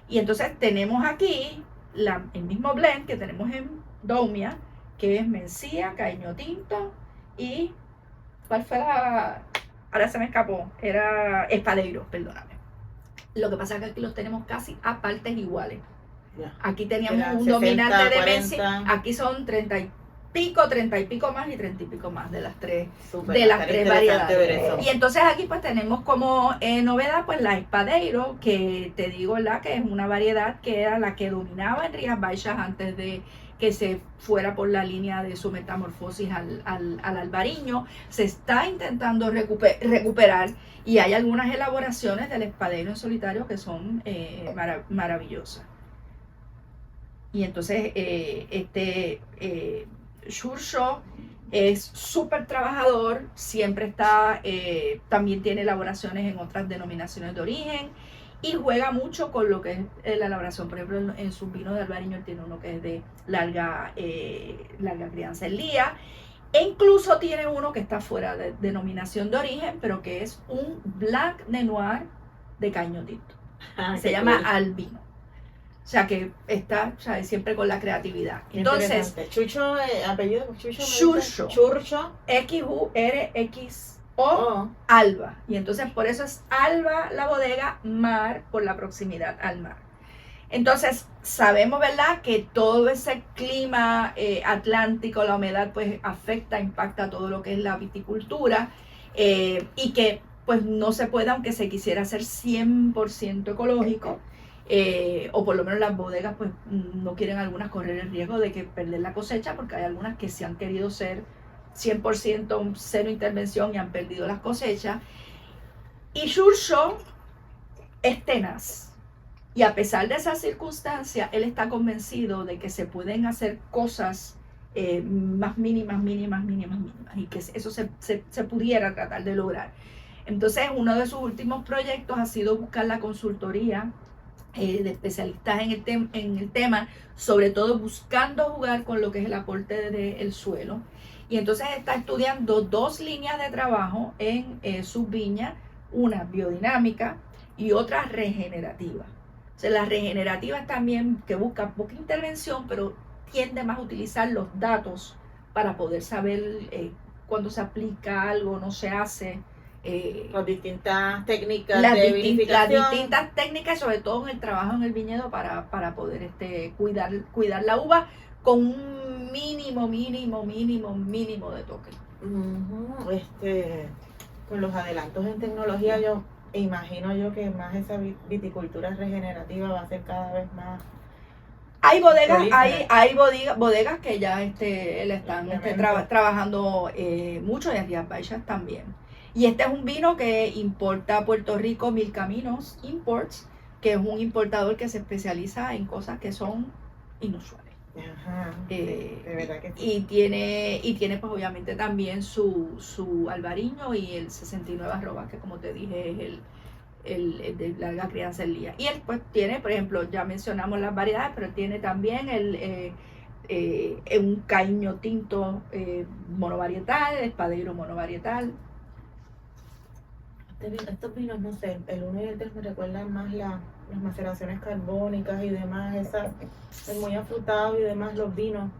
Y entonces tenemos aquí el mismo blend que tenemos en Daumia, que es Mencía, Caño Tinto y ¿cuál fue ahora se me escapó? Era Espadeiro, perdóname. Lo que pasa es que aquí los tenemos casi a partes iguales. Ya. Aquí teníamos Era un 60, dominante de 40. Mencía, aquí son 30 y pico más y 30 y pico más de las tres Súper, de las estará tres interesante ver variedades. eso. Y entonces aquí pues tenemos como novedad pues la Espadeiro, que te digo, ¿verdad? Que es una variedad que era la que dominaba en Rías Baixas antes de que se fuera por la línea de su metamorfosis al albariño. Se está intentando recuperar y hay algunas elaboraciones del Espadeiro en solitario que son maravillosas. Y entonces Xurxo es súper trabajador, siempre está, también tiene elaboraciones en otras denominaciones de origen y juega mucho con lo que es la elaboración. Por ejemplo, en sus vinos de albariño él tiene uno que es de larga crianza en lía, e incluso tiene uno que está fuera de denominación de origen, pero que es un Blanc de Noir de Caño Tinto. Se llama Albino. O sea que está, ¿sabes? Siempre con la creatividad. Entonces, Chucho, apellido Chucho. Xurxo. Xurxo. XURXO Alba. Y entonces por eso es Alba la bodega, mar por la proximidad al mar. Entonces sabemos, ¿verdad?, que todo ese clima atlántico, la humedad, pues afecta, impacta todo lo que es la viticultura, y que pues no se puede, aunque se quisiera hacer 100% ecológico. O por lo menos las bodegas pues no quieren algunas correr el riesgo de que perder la cosecha, porque hay algunas que se han querido ser 100% cero intervención y han perdido las cosechas. Y Xurxo es tenaz, y a pesar de esa circunstancia él está convencido de que se pueden hacer cosas más mínimas y que eso se pudiera tratar de lograr. Entonces uno de sus últimos proyectos ha sido buscar la consultoría de especialistas en el tema, sobre todo buscando jugar con lo que es el aporte del suelo. Y entonces está estudiando dos líneas de trabajo en sus viñas, una biodinámica y otra regenerativa. O sea, la regenerativa es también que busca poca intervención, pero tiende más a utilizar los datos para poder saber cuándo se aplica algo, no se hace, Las distintas técnicas las de las vinificación. distintas técnicas, sobre todo en el trabajo en el viñedo para poder cuidar la uva con un mínimo de toque. Ujú, con los adelantos en tecnología, yo imagino yo que más esa viticultura regenerativa va a ser cada vez más. Hay bodegas, Prolífera. hay bodegas que ya le están Implementa. trabajando mucho, y en Rías Baixas también. Y este es un vino que importa a Puerto Rico Mil Caminos Imports, que es un importador que se especializa en cosas que son inusuales. Ajá, de verdad que sí. Y tiene pues obviamente también su albariño y el 69 arroba, que como te dije es el de larga crianza en lía. Y él pues tiene, por ejemplo, ya mencionamos las variedades, pero tiene también un caíño tinto monovarietal, el espadeiro monovarietal. Estos vinos, no sé, el 1 y el 3 me recuerdan más las maceraciones carbónicas y demás, es muy afrutado y demás los vinos.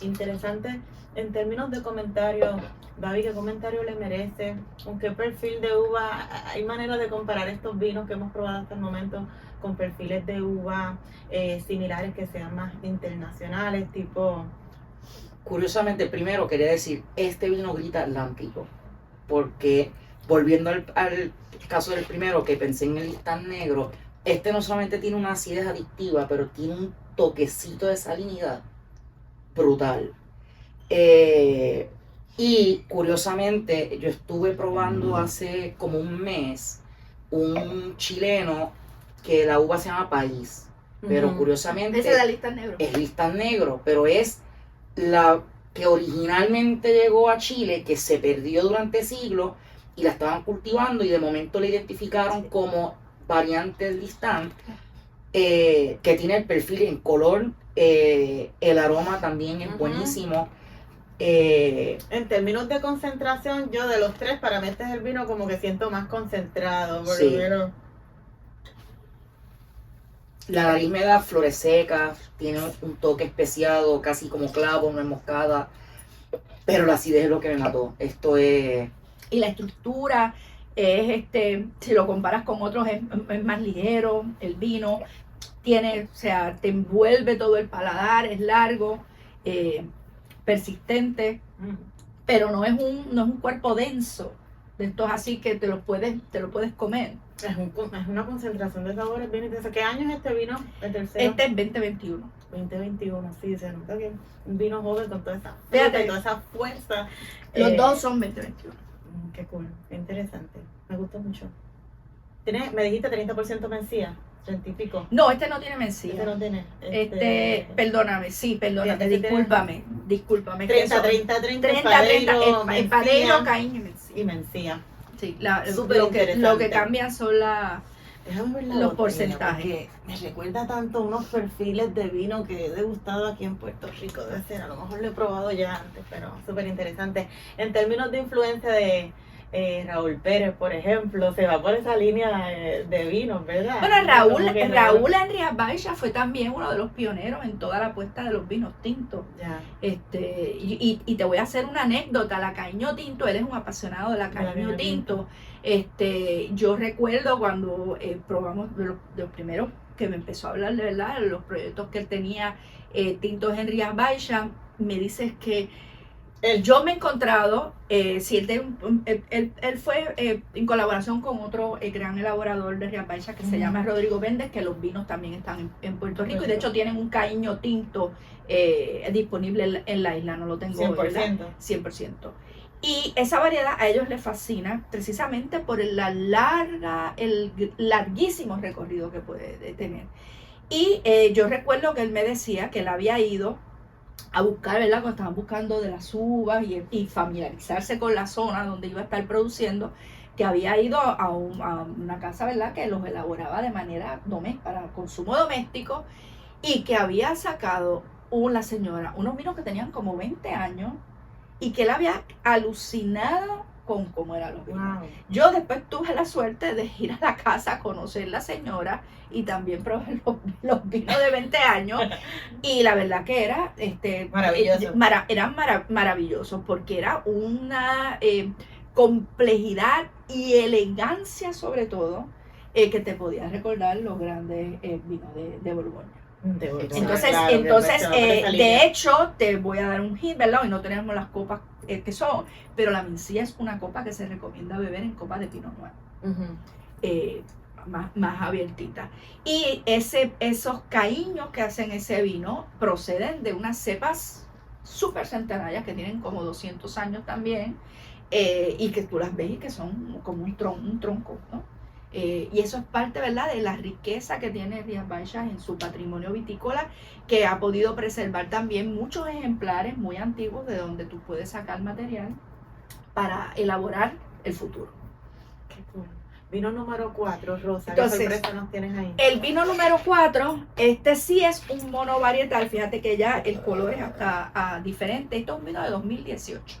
Interesante en términos de comentarios, Gaby, ¿qué comentario le merece? ¿Con qué perfil de uva? ¿Hay manera de comparar estos vinos que hemos probado hasta el momento con perfiles de uva similares que sean más internacionales, tipo? Curiosamente, primero quería decir, este vino grita Atlántico, porque volviendo al caso del primero, que pensé en el listán negro, este no solamente tiene una acidez adictiva, pero tiene un toquecito de salinidad brutal. Y curiosamente, yo estuve probando hace como un mes un chileno que la uva se llama País, pero curiosamente Esa es la lista negro. es listán negro, pero es la que originalmente llegó a Chile, que se perdió durante siglos y la estaban cultivando y de momento la identificaron como variante del listán, que tiene el perfil en color, el aroma también es buenísimo. En términos de concentración, yo de los tres, para mí este es el vino como que siento más concentrado, por lo menos. La nariz me da flores secas, tiene un toque especiado, casi como clavo, no es moscada, pero la acidez es lo que me mató. Esto es... Y la estructura es, si lo comparas con otros, es más ligero, el vino tiene, o sea, te envuelve todo el paladar, es largo, persistente, pero no es un cuerpo denso, de estos así que te lo puedes comer. Es una concentración de sabores bien intensa. ¿Qué año es este vino? El tercero. Este es 2021. 2021, sí, se nota que un vino joven con toda esa Fíjate, toda esa fuerza. Los dos son 2021. Qué cool, qué interesante. Me gustó mucho. Me dijiste 30% mencía, 30 y pico. No, este no tiene mencía. Este no tiene. Perdóname, discúlpame. 30, espadeiro, caíño y mencía. Y mencía. Sí, lo que cambian son los porcentajes. Me recuerda tanto unos perfiles de vino que he degustado aquí en Puerto Rico. Debe ser, a lo mejor lo he probado ya antes, pero súper interesante. En términos de influencia de Raúl Pérez, por ejemplo, se va por esa línea de vinos, ¿verdad? Bueno, Raúl en Rías Baixas fue también uno de los pioneros en toda la apuesta de los vinos tintos. Ya. Y te voy a hacer una anécdota. La Caíño Tinto, él es un apasionado de la Caíño Tinto. Yo recuerdo cuando probamos de los primeros que me empezó a hablar de verdad, los proyectos que él tenía tintos en Rías Baixas, me dices que yo me he encontrado, él fue en colaboración con otro gran elaborador de Rías Baixas que se llama Rodrigo Méndez, que los vinos también están en Puerto Rico, y de hecho tienen un Caíño Tinto disponible en la isla, no lo tengo 100%. 100%. Y esa variedad a ellos les fascina precisamente por el larguísimo recorrido que puede tener. Y yo recuerdo que él me decía que él había ido a buscar, ¿verdad? Cuando estaban buscando de las uvas y familiarizarse con la zona donde iba a estar produciendo, que había ido a una casa, ¿verdad? Que los elaboraba de manera para consumo doméstico, y que había sacado la señora unos vinos que tenían como 20 años y que él había alucinado con cómo eran los vinos. Wow. Yo después tuve la suerte de ir a la casa a conocer a la señora y también probé los vinos de 20 años, y la verdad que era maravilloso. Eran maravillosos, porque era una complejidad y elegancia sobre todo, que te podías recordar los grandes vinos de Borgoña. Entonces, de hecho, te voy a dar un hint, ¿verdad? Hoy no tenemos las copas que son, pero la Mencía es una copa que se recomienda beber en copas de Pinot Noir. Más abiertita. Y esos caíños que hacen ese vino proceden de unas cepas súper centenarias que tienen como 200 años también, y que tú las ves y que son como un tronco, ¿no? Y eso es parte, ¿verdad?, de la riqueza que tiene Rías Baixas en su patrimonio vitícola, que ha podido preservar también muchos ejemplares muy antiguos de donde tú puedes sacar material para elaborar el futuro. Qué cool. Vino número 4, Rosa. Entonces, ¿qué sorpresa nos tienes ahí? El vino número 4, sí es un monovarietal. Fíjate que ya el color es hasta diferente. Esto es un vino de 2018.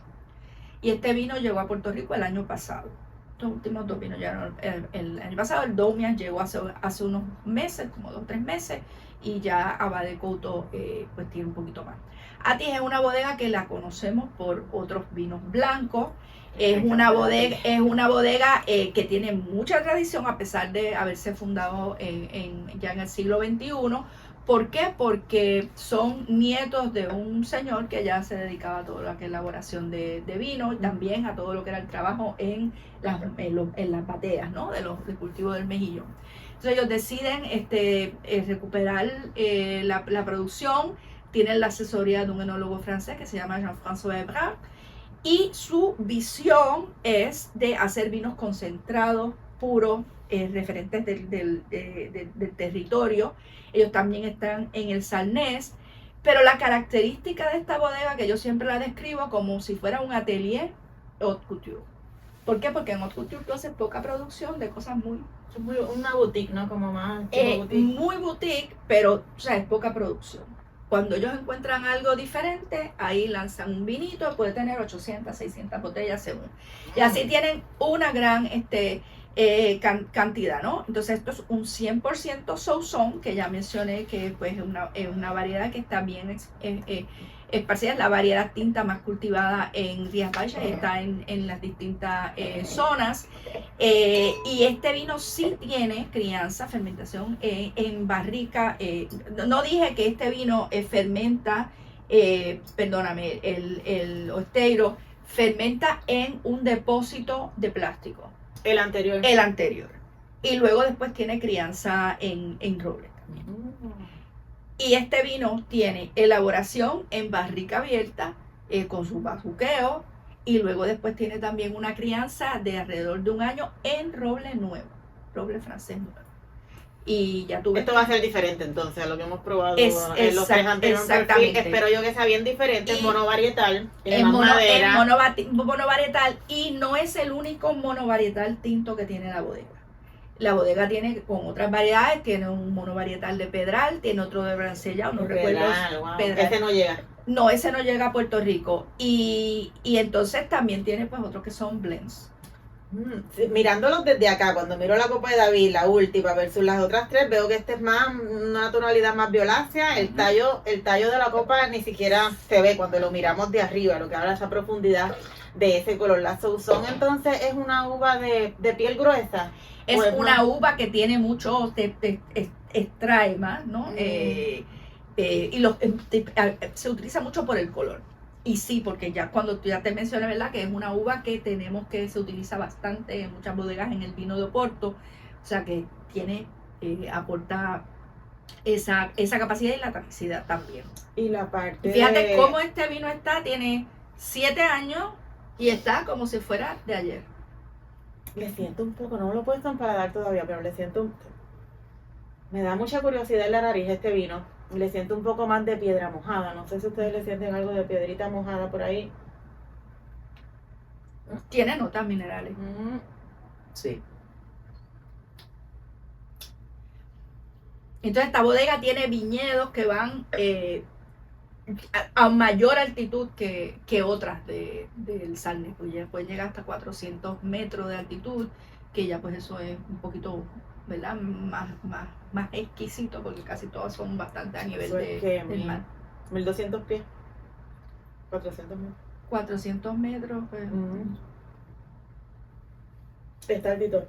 Y este vino llegó a Puerto Rico el año pasado. Estos últimos dos vinos llegaron el año pasado. El Domian llegó hace unos meses, como 2 o 3 meses. Y ya Abad de Couto pues tiene un poquito más. Atis es una bodega que la conocemos por otros vinos blancos. Es una bodega que tiene mucha tradición a pesar de haberse fundado ya en el siglo XXI. ¿Por qué? Porque son nietos de un señor que ya se dedicaba a toda la elaboración de vino y también a todo lo que era el trabajo en las bateas, ¿no? del cultivo del mejillón. Entonces ellos deciden recuperar la producción. Tienen la asesoría de un enólogo francés que se llama Jean-François Ebrard. Y su visión es de hacer vinos concentrados, puros, referentes del territorio. Ellos también están en el Sarnés, pero la característica de esta bodega, que yo siempre la describo como si fuera un atelier haute couture. ¿Por qué? Porque en haute couture tú haces poca producción de cosas muy... Una boutique, ¿no? Como más boutique. Muy boutique, pero o sea, es poca producción. Cuando ellos encuentran algo diferente, ahí lanzan un vinito, puede tener 800, 600 botellas según. Y así tienen una gran cantidad, ¿no? Entonces esto es un 100% Sauzon, que ya mencioné que pues, es una variedad que está bien esparcida, es la variedad tinta más cultivada en Rías Baixas y está en las distintas zonas. Y este vino sí tiene crianza, fermentación en barrica. No dije que este vino fermenta, perdóname, el Osteiro fermenta en un depósito de plástico. El anterior. Y luego después tiene crianza en roble también. Y este vino tiene elaboración en barrica abierta, con su bajuqueo, y luego después tiene también una crianza de alrededor de 1 año en roble nuevo, roble francés nuevo. Y ya tuve. Esto va a ser diferente entonces a lo que hemos probado en los 3 anteriores perfiles. Espero yo que sea bien diferente, es monovarietal, tiene más madera. Monovarietal, y no es el único monovarietal tinto que tiene la bodega. La bodega tiene con otras variedades, tiene un monovarietal de Pedral, tiene otro de Brancella, no recuerdo. Pedral. Ese no llega. No, ese no llega a Puerto Rico. Y entonces también tiene pues otros que son blends. Sí, mirándolos desde acá, cuando miro la copa de David, la última versus las otras 3, veo que este es más una tonalidad más violácea. El tallo de la copa ni siquiera se ve cuando lo miramos de arriba, lo que habla de esa profundidad de ese color. La Sauzon entonces es una uva de piel gruesa. Es una uva que tiene mucho, extrae más, ¿no? Y se utiliza mucho por el color. Y sí, porque ya cuando ya te mencioné, ¿verdad? Que es una uva que se utiliza bastante en muchas bodegas en el vino de Oporto. O sea que aporta esa capacidad y la tanicidad también. Y la parte fíjate cómo este vino tiene 7 años y está como si fuera de ayer. Le siento un poco, no me lo puedo empaladar todavía, pero me da mucha curiosidad en la nariz este vino. Le siento un poco más de piedra mojada. No sé si ustedes le sienten algo de piedrita mojada por ahí. Tiene notas minerales. Sí. Entonces esta bodega tiene viñedos que van a mayor altitud que otras del Sarnés, pues ya pueden llegar hasta 400 metros de altitud, que ya pues eso es un poquito, ¿verdad? Más exquisito, porque casi todas son bastante a nivel del mar. 1200 pies, 400 metros. 400 metros, pues. Está altito.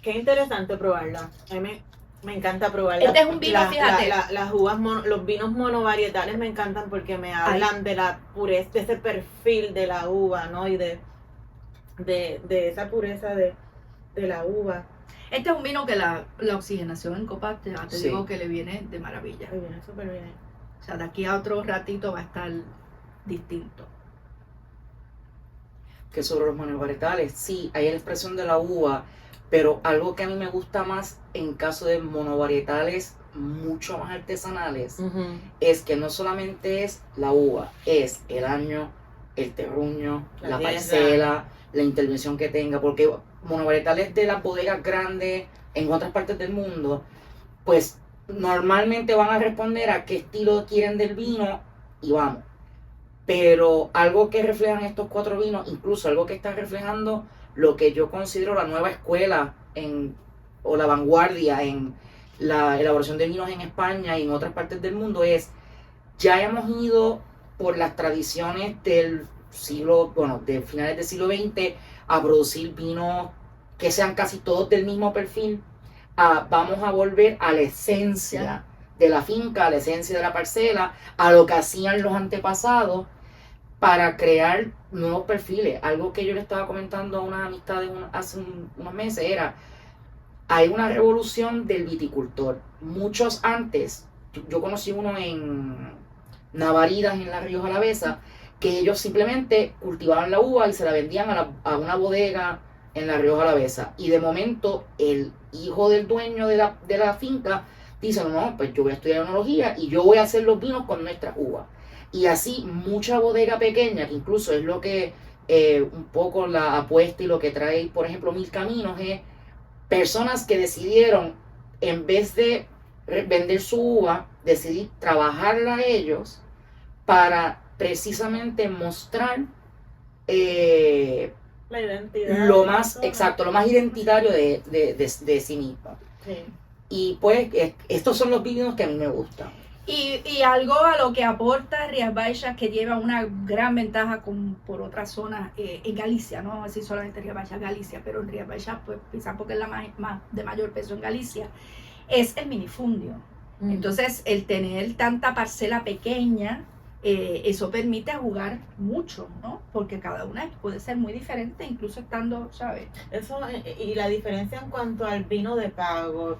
Qué interesante probarla. A mí me encanta probarla. Este es un vino, fíjate. Las uvas, los vinos monovarietales me encantan porque me hablan de la pureza, de ese perfil de la uva, ¿no? Y de esa pureza de la uva. Este es un vino que la oxigenación en copa, te Sí. digo que le viene de maravilla. Ay, viene súper bien. O sea, de aquí a otro ratito va a estar distinto. Que sobre los monovarietales, sí, hay la expresión de la uva, pero algo que a mí me gusta más en caso de monovarietales mucho más artesanales es que no solamente es la uva, es el año, el terruño, la tierra, parcela, la intervención que tenga, porque monovarietales de las bodegas grandes en otras partes del mundo, pues normalmente van a responder a qué estilo quieren del vino y vamos. Pero algo que reflejan estos 4 vinos, incluso algo que están reflejando lo que yo considero la nueva escuela o la vanguardia en la elaboración de vinos en España y en otras partes del mundo, es ya hemos ido por las tradiciones del de finales del siglo XX a producir vinos que sean casi todos del mismo perfil. Vamos a volver a la esencia de la finca, a la esencia de la parcela, a lo que hacían los antepasados, para crear nuevos perfiles. Algo que yo le estaba comentando a unas amistades hace unos meses era, hay una revolución del viticultor. Muchos antes, yo conocí uno en Navaridas, en la Rioja Alavesa, que ellos simplemente cultivaban la uva y se la vendían a una bodega en la Rioja Alavesa. Y de momento, el hijo del dueño de la finca dice, no, pues yo voy a estudiar enología y yo voy a hacer los vinos con nuestras uvas. Y así mucha bodega pequeña, que incluso es lo que un poco la apuesta y lo que trae, por ejemplo, Mil Caminos, es personas que decidieron, en vez de vender su uva, decidir trabajarla ellos para precisamente mostrar La identidad. lo más exacto, lo más identitario de sí mismo. Sí. Y pues estos son los vinos que a mí me gustan. Y algo a lo que aporta Rías Baixas, que lleva una gran ventaja por otras zonas en Galicia, no vamos a decir solamente Rías Baixas, Galicia, pero en Rías Baixas, pues quizás porque es la más de mayor peso en Galicia, es el minifundio. Entonces, el tener tanta parcela pequeña, eso permite jugar mucho, ¿no? Porque cada una puede ser muy diferente, incluso estando, ¿sabes? Eso, y la diferencia en cuanto al vino de pago,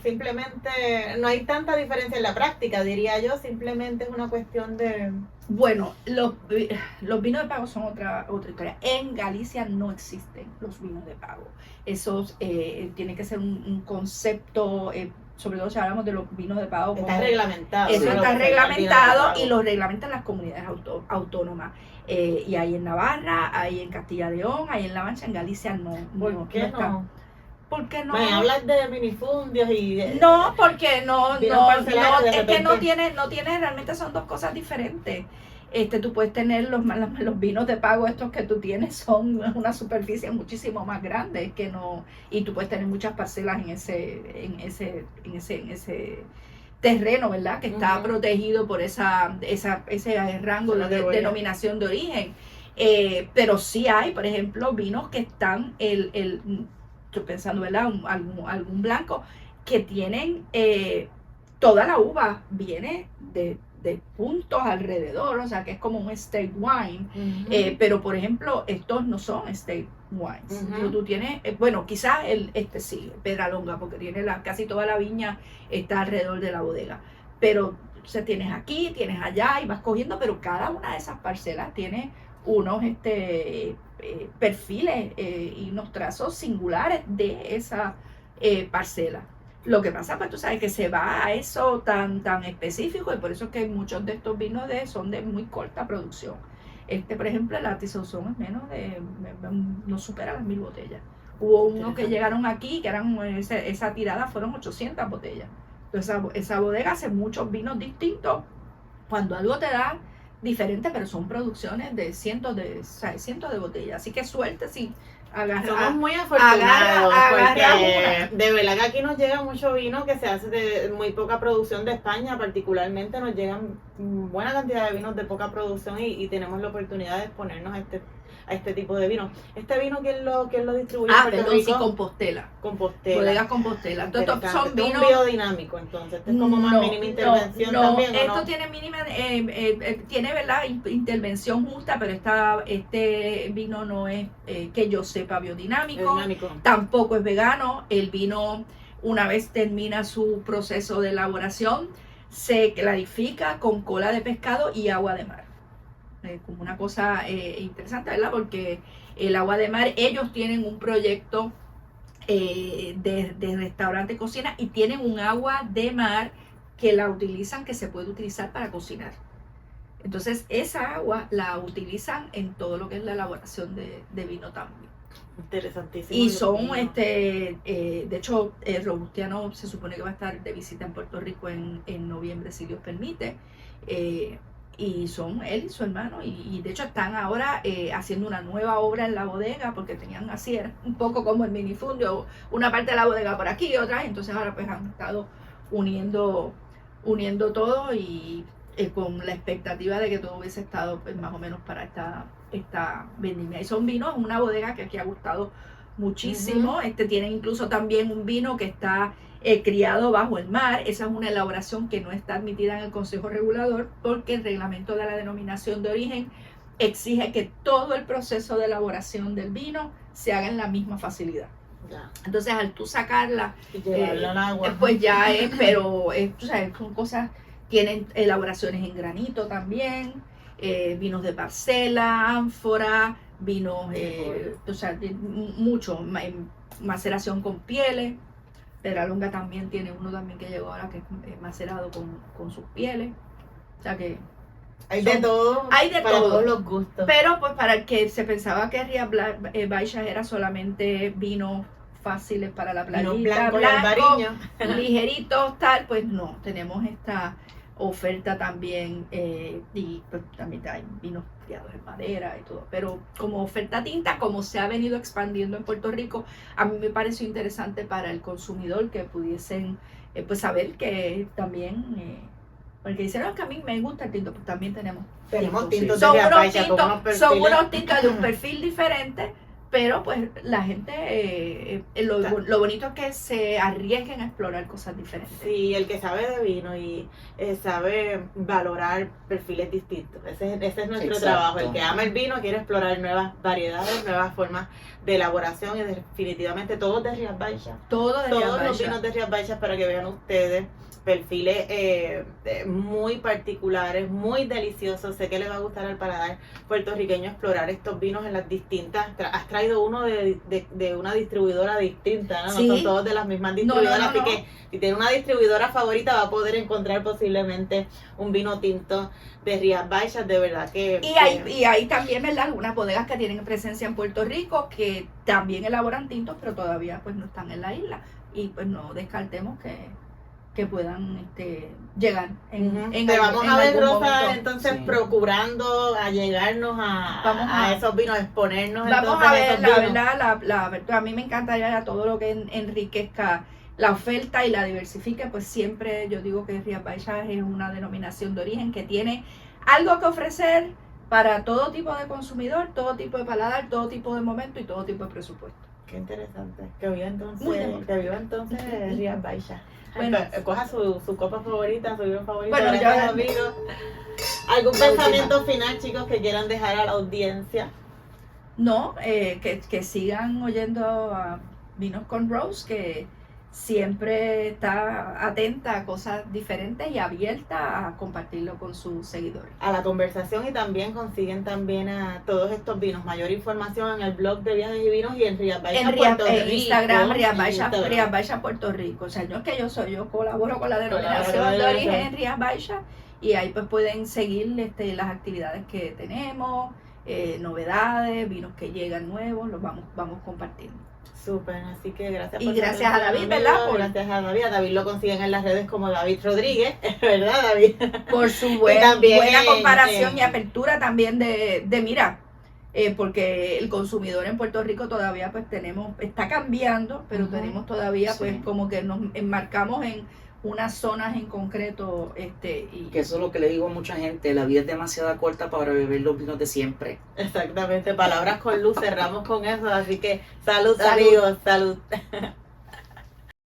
simplemente no hay tanta diferencia en la práctica, diría yo, simplemente es una cuestión de... Bueno, los vinos de pago son otra historia. En Galicia no existen los vinos de pago. Eso tiene que ser un concepto, sobre todo si hablamos de los vinos de pago. Está reglamentado. Eso ¿no? está Lo que reglamentado y lo reglamentan las comunidades autónomas. Y hay en Navarra, hay en Castilla y León, hay en La Mancha, en Galicia no. ¿Por qué está. no? ¿Por qué no? Me hablas de minifundios y... No, porque no, Vinos no, parcelados de es que no repente. tiene, realmente son dos cosas diferentes. Tú puedes tener los vinos de pago estos que tú tienes, son una superficie muchísimo más grande que no, y tú puedes tener muchas parcelas en ese terreno, ¿verdad? Que está protegido por ese rango de denominación de origen. Pero sí hay, por ejemplo, vinos que están, estoy pensando, ¿verdad? Algún blanco que tienen toda la uva viene de puntos alrededor, o sea que es como un estate wine, pero por ejemplo estos no son estate wines. Tú tienes, bueno, quizás sí, Pedralonga, porque tiene casi toda la viña está alrededor de la bodega, pero tienes aquí, tienes allá y vas cogiendo, pero cada una de esas parcelas tiene unos perfiles y unos trazos singulares de esa parcela. Lo que pasa, pues tú sabes que se va a eso tan específico y por eso es que muchos de estos vinos son de muy corta producción. Por ejemplo, el Artisauzón es menos no supera las 1000 botellas. Hubo unos que llegaron aquí, que eran, esa tirada fueron 800 botellas. Entonces esa bodega hace muchos vinos distintos. Cuando algo te da diferente, pero son producciones de cientos de botellas. Así que suerte si somos muy afortunados porque una. de verdad que aquí nos llega mucho vino que se hace de muy poca producción de España, particularmente nos llegan buena cantidad de vinos de poca producción y tenemos la oportunidad de exponernos a a este tipo de vino. ¿Este vino quién lo distribuye en Puerto Perdón, Rico? sí, Compostela. Compostela. Bodegas Compostela. Entonces, estos son Interesante. vinos... Un biodinámico, entonces. Este es como más mínima intervención también, ¿o esto no? tiene mínima, tiene, ¿verdad? Intervención justa, pero este vino no es, que yo sepa, biodinámico. Dinámico. Tampoco es vegano. El vino, una vez termina su proceso de elaboración, se clarifica con cola de pescado y agua de mar. Como una cosa interesante, ¿verdad? Porque el agua de mar, ellos tienen un proyecto de restaurante y cocina y tienen un agua de mar que la utilizan, que se puede utilizar para cocinar. Entonces esa agua la utilizan en todo lo que es la elaboración de vino también. Interesantísimo. Y son, de hecho, Robustiano se supone que va a estar de visita en Puerto Rico en noviembre, si Dios permite. Y son él y su hermano, y de hecho están ahora haciendo una nueva obra en la bodega, porque tenían así, era un poco como el minifundio, una parte de la bodega por aquí y otra, entonces ahora pues han estado uniendo todo y con la expectativa de que todo hubiese estado pues más o menos para esta vendimia. Y son vinos, una bodega que aquí ha gustado muchísimo. Tienen incluso también un vino que está criado bajo el mar. Esa es una elaboración que no está admitida en el Consejo Regulador, porque el reglamento de la denominación de origen exige que todo el proceso de elaboración del vino se haga en la misma facilidad. Ya. Entonces, al tú sacarla, Y llevarlo al agua. pues ya es, pero tú sabes, son cosas, tienen elaboraciones en granito también, vinos de parcela, ánfora, vinos, mucho, maceración con pieles. Pedralonga también tiene uno también que llegó ahora que es macerado con sus pieles. O sea que Hay de todo. hay de para todo. todos los gustos. Pero pues para el que se pensaba que Rías Baixas era solamente vinos fáciles para la Vino playita, blanco y albariño. ligeritos, tal, pues no, tenemos esta oferta también, y pues también hay vinos criados en madera y todo, pero como oferta tinta, como se ha venido expandiendo en Puerto Rico, a mí me pareció interesante para el consumidor que pudiesen pues saber que también, porque dicen, no, que a mí me gusta el tinto, pues también tenemos Tenemos tintos, tintos sí. de Rías Baixas con unos perfiles. Son unos tintos de un perfil diferente, pero pues la gente, lo bonito es que se arriesguen a explorar cosas diferentes. Sí, el que sabe de vino y sabe valorar perfiles distintos. Ese es nuestro Exacto. trabajo. El que ama el vino quiere explorar nuevas variedades, nuevas formas de elaboración, y definitivamente todos de Rías Baixas. Todo de Rías Todos los Baixas. vinos de Rías Baixas, para que vean ustedes, perfiles muy particulares, muy deliciosos. Sé que les va a gustar al paladar puertorriqueño explorar estos vinos en las distintas. Has traído uno de una distribuidora distinta, ¿no? Sí. No son todos de las mismas No, distribuidoras, no, así no. que si tiene una distribuidora favorita va a poder encontrar posiblemente un vino tinto de Rías Baixas, de verdad que... Y hay también, ¿verdad?, algunas bodegas que tienen presencia en Puerto Rico que también elaboran tintos, pero todavía pues no están en la isla. Y pues no descartemos que puedan llegar en Te vamos a ver, algún Rosa, momento. entonces Sí. procurando allegarnos a esos vinos, exponernos Vamos entonces a ver, esos la vinos. verdad, a mí me encantaría todo lo que enriquezca la oferta y la diversifique, pues siempre yo digo que Rías Baixas es una denominación de origen que tiene algo que ofrecer para todo tipo de consumidor, todo tipo de paladar, todo tipo de momento y todo tipo de presupuesto. Qué interesante. Que viva Muy entonces Rías Baixas. Bueno. Coja su copa favorita, su vino favorito. Bueno, gracias, yo- amigos. ¿Algún pensamiento final, chicos, que quieran dejar a la audiencia? No, que sigan oyendo a Vinos con Rose, que siempre está atenta a cosas diferentes y abierta a compartirlo con sus seguidores. A la conversación, y también consiguen también a todos estos vinos. Mayor información en el blog de Viajes y Vinos y en Rías Baixas, Puerto Rico. En Instagram, Rías En Baixas, Instagram. Rías Baixas, Puerto Rico. O sea, no es que yo colaboro con la denominación Colabora, de origen claro. en Rías Baixas, y ahí pues pueden seguir las actividades que tenemos, novedades, vinos que llegan nuevos, los vamos compartiendo. Súper, así que gracias Y por gracias su a atención, David, ¿verdad? amigos. Gracias a David. A David lo consiguen en las redes como David Rodríguez, ¿verdad, David? Por su también buena en- comparación y apertura también de mira, porque el consumidor en Puerto Rico todavía pues está cambiando, pero Ujú. tenemos todavía pues Sí. como que nos enmarcamos en unas zonas en concreto, y Que eso es lo que le digo a mucha gente, la vida es demasiado corta para beber los vinos de siempre. Exactamente, palabras con luz, cerramos con eso, así que salud, Salud. amigos, salud.